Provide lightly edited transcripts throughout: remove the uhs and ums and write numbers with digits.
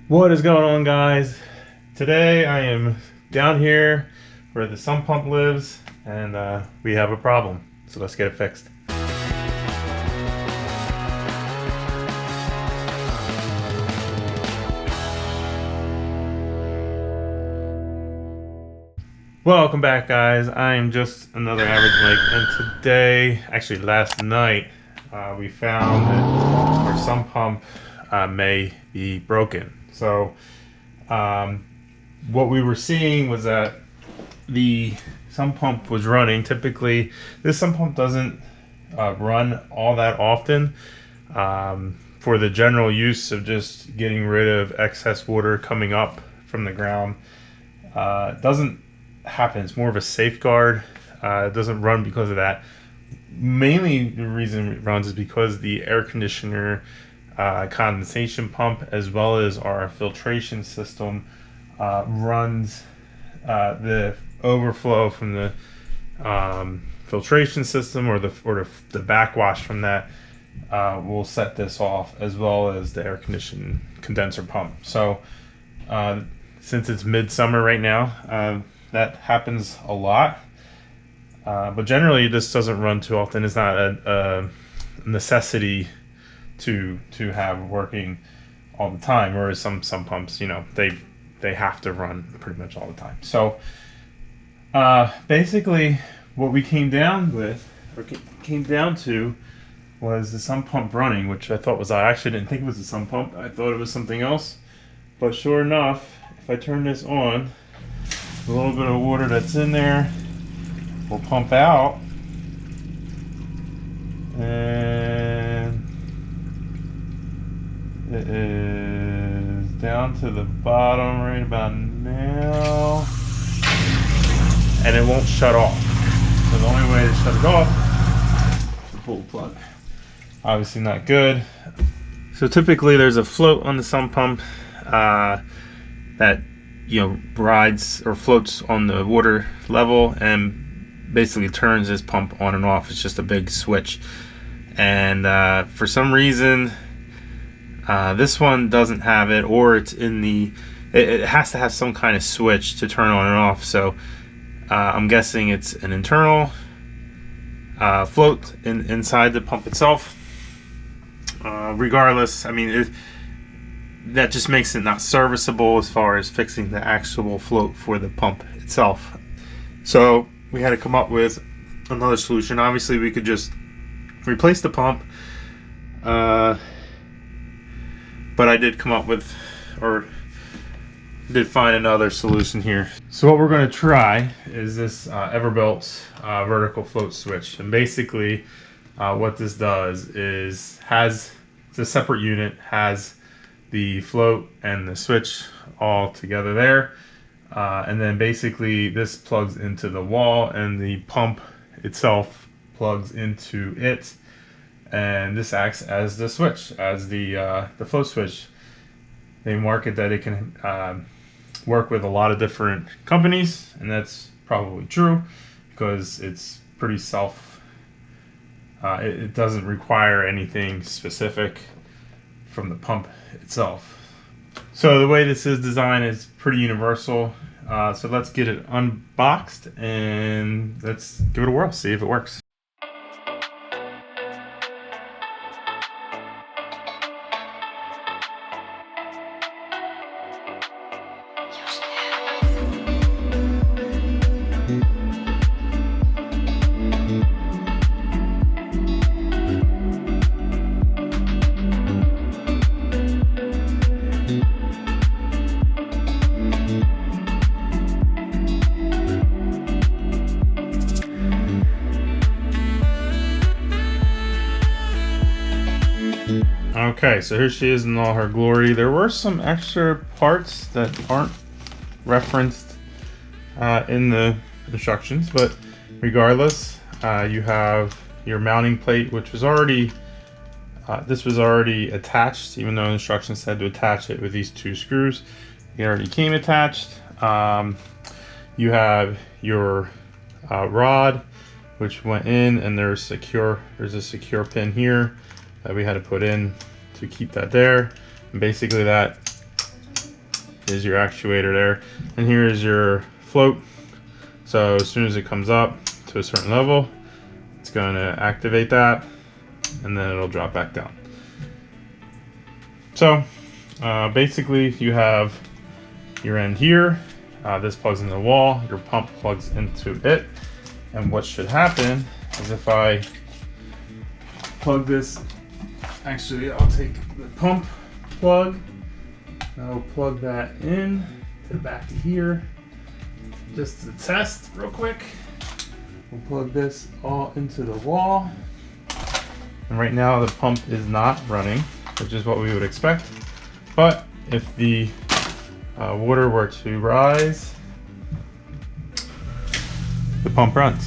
What is going on, guys? Today I am down here where the sump pump lives, and we have a problem, so let's get it fixed. Welcome back, guys. I am just another average Mike, and today, actually last night, we found that our sump pump may be broken. So what we were seeing was that the sump pump was running. Typically, this sump pump doesn't run all that often for the general use of just getting rid of excess water coming up from the ground. It doesn't happen. It's more of a safeguard. It doesn't run because of that. Mainly the reason it runs is because the air conditioner condensation pump, as well as our filtration system, runs the overflow from the filtration system or the backwash from that will set this off, as well as the air conditioning condenser pump. So since it's midsummer right now, that happens a lot. But generally this doesn't run too often. It's not a necessity to have working all the time, whereas some pumps, they have to run pretty much all the time. So basically what we came down to was the sump pump running, which I thought was I actually didn't think it was a sump pump. I thought it was something else, but sure enough, if I turn this on, a little bit of water that's in there will pump out, and it is down to the bottom right about now, and it won't shut off. So the only way to shut it off is to pull the plug. Obviously not good. So typically there's a float on the sump pump that rides or floats on the water level and basically turns this pump on and off. It's just a big switch, and for some reason this one doesn't have it, or it's in the it has to have some kind of switch to turn on and off. So I'm guessing it's an internal float inside the pump itself. Regardless, I mean, that just makes it not serviceable as far as fixing the actual float for the pump itself. So we had to come up with another solution. Obviously we could just replace the pump, but I did come up with, or did find another solution here. So what we're going to try is this Everbilt vertical float switch, and basically what this does is it's a separate unit, has the float and the switch all together there, and then basically this plugs into the wall, and the pump itself plugs into it, and this acts as the switch, as the float switch. They market that it can work with a lot of different companies, and that's probably true because it's pretty it doesn't require anything specific from the pump itself. So the way this is designed is pretty universal. So let's get it unboxed and let's give it a whirl, see if it works. Okay, so here she is in all her glory. There were some extra parts that aren't referenced in the instructions, but regardless, you have your mounting plate, which was already this was already attached, even though instructions said to attach it with these two screws. It already came attached. You have your rod, which went in, and there's a secure pin here that we had to put in to keep that there. And basically that is your actuator there, and here is your float. So as soon as it comes up to a certain level, it's going to activate that, and then it'll drop back down. So basically you have your end here. This plugs into the wall, your pump plugs into it, and what should happen is if I plug this, actually I'll take the pump plug, I'll plug that in to the back of here just to test real quick. We'll plug this all into the wall, and right now the pump is not running, which is what we would expect. But if the water were to rise, the pump runs.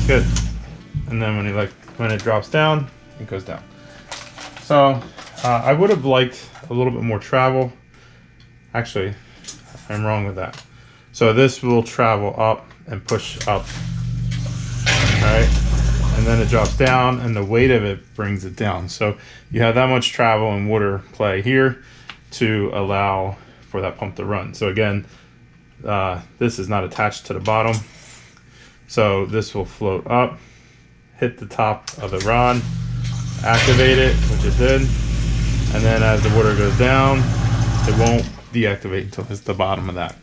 Good. And then when it drops down, it goes down. So I would have liked a little bit more travel. Actually, I'm wrong with that. So this will travel up and push up. Alright. And then it drops down, and the weight of it brings it down. So you have that much travel and water play here to allow for that pump to run. So again, this is not attached to the bottom, so this will float up, hit the top of the rod, activate it, which it did, and then as the water goes down, it won't deactivate until it's the bottom of that.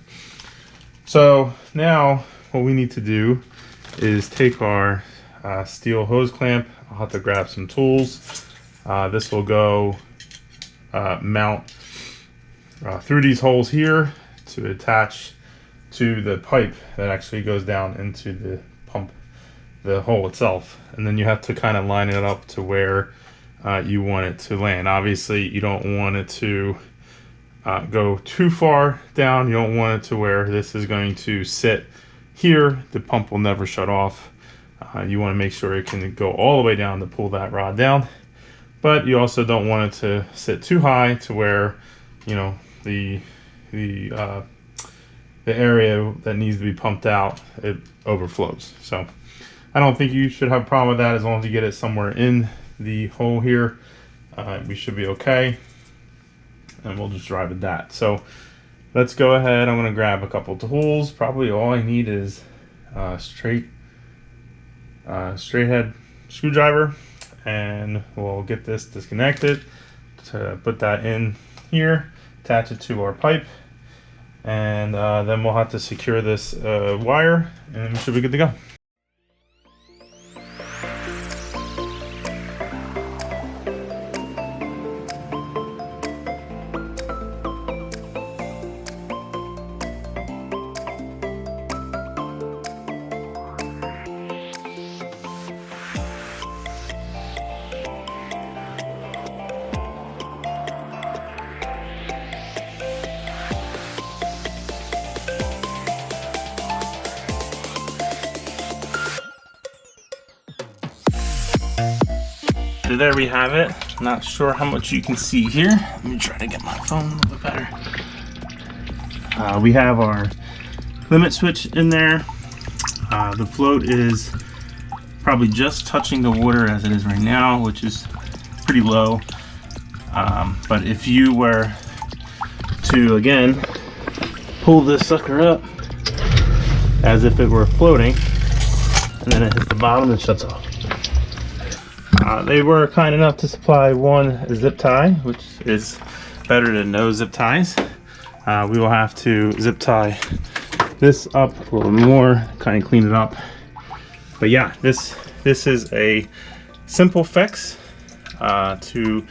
So now what we need to do is take our steel hose clamp. I'll have to grab some tools. This will go mount through these holes here to attach to the pipe that actually goes down into the pump, the hole itself. And then you have to kind of line it up to where you want it to land. Obviously you don't want it to go too far down. You don't want it to where this is going to sit here. The pump will never shut off. You want to make sure it can go all the way down to pull that rod down, but you also don't want it to sit too high to where, you know, the area that needs to be pumped out, it overflows. So I don't think you should have a problem with that. As long as you get it somewhere in the hole here, we should be okay, and we'll just drive at that. So let's go ahead. I'm going to grab a couple tools. Probably all I need is straight head screwdriver, and we'll get this disconnected to put that in here, attach it to our pipe, and then we'll have to secure this wire, and we should be good to go. So there we have it. Not sure how much you can see here. Let me try to get my phone a little bit better. We have our limit switch in there. The float is probably just touching the water as it is right now, which is pretty low. But if you were to, again, pull this sucker up as if it were floating, and then it hits the bottom and shuts off. They were kind enough to supply one zip tie, which is better than no zip ties. We will have to zip tie this up a little more, kind of clean it up. But yeah, this is a simple fix to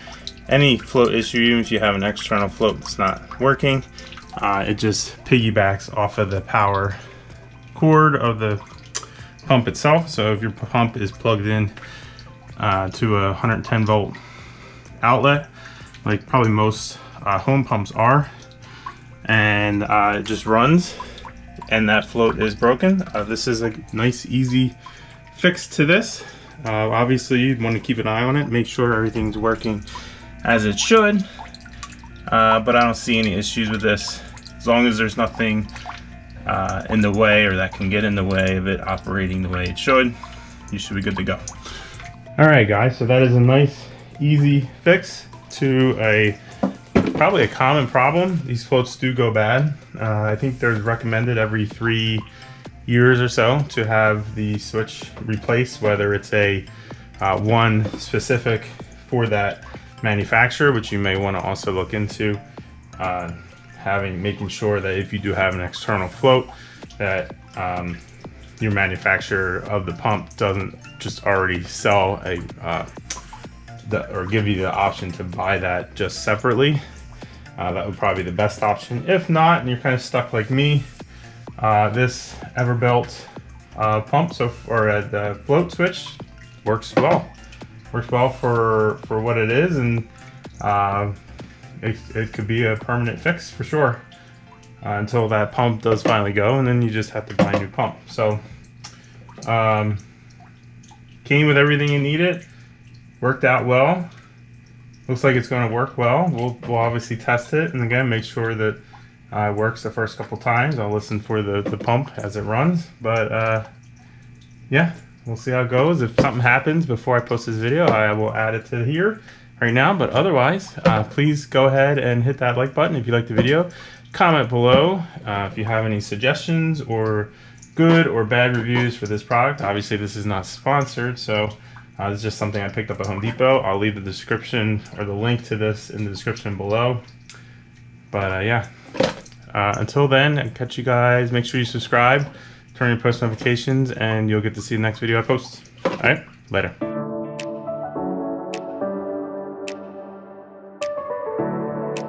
any float issue. Even if you have an external float that's not working, it just piggybacks off of the power cord of the pump itself. So if your pump is plugged in to a 110 volt outlet, like probably most home pumps are, and it just runs, and that float is broken, this is a nice easy fix to this. Obviously you'd want to keep an eye on it, make sure everything's working as it should, but I don't see any issues with this. As long as there's nothing in the way or that can get in the way of it operating the way it should, you should be good to go. Alright guys, so that is a nice easy fix to a probably a common problem. These floats do go bad. I think they're recommended every 3 years or so to have the switch replaced, whether it's a one specific for that manufacturer, which you may want to also look into, making sure that if you do have an external float, that your manufacturer of the pump doesn't just already sell or give you the option to buy that just separately. That would probably be the best option. If not, and you're kind of stuck like me, this Everbilt pump, or the float switch, works well. Works well for what it is, and it could be a permanent fix for sure. Until that pump does finally go, and then you just have to buy a new pump. So came with everything you needed, worked out well, looks like it's going to work well. We'll obviously test it, and again make sure that it works the first couple times. I'll listen for the pump as it runs, but yeah, we'll see how it goes. If something happens before I post this video, I will add it to here right now, but otherwise please go ahead and hit that like button if you like the video. Comment below if you have any suggestions or good or bad reviews for this product. Obviously this is not sponsored, so this is just something I picked up at Home Depot. I'll leave the description or the link to this in the description below. But yeah, until then, I'll catch you guys. Make sure you subscribe, turn on your post notifications, and you'll get to see the next video I post. All right, later.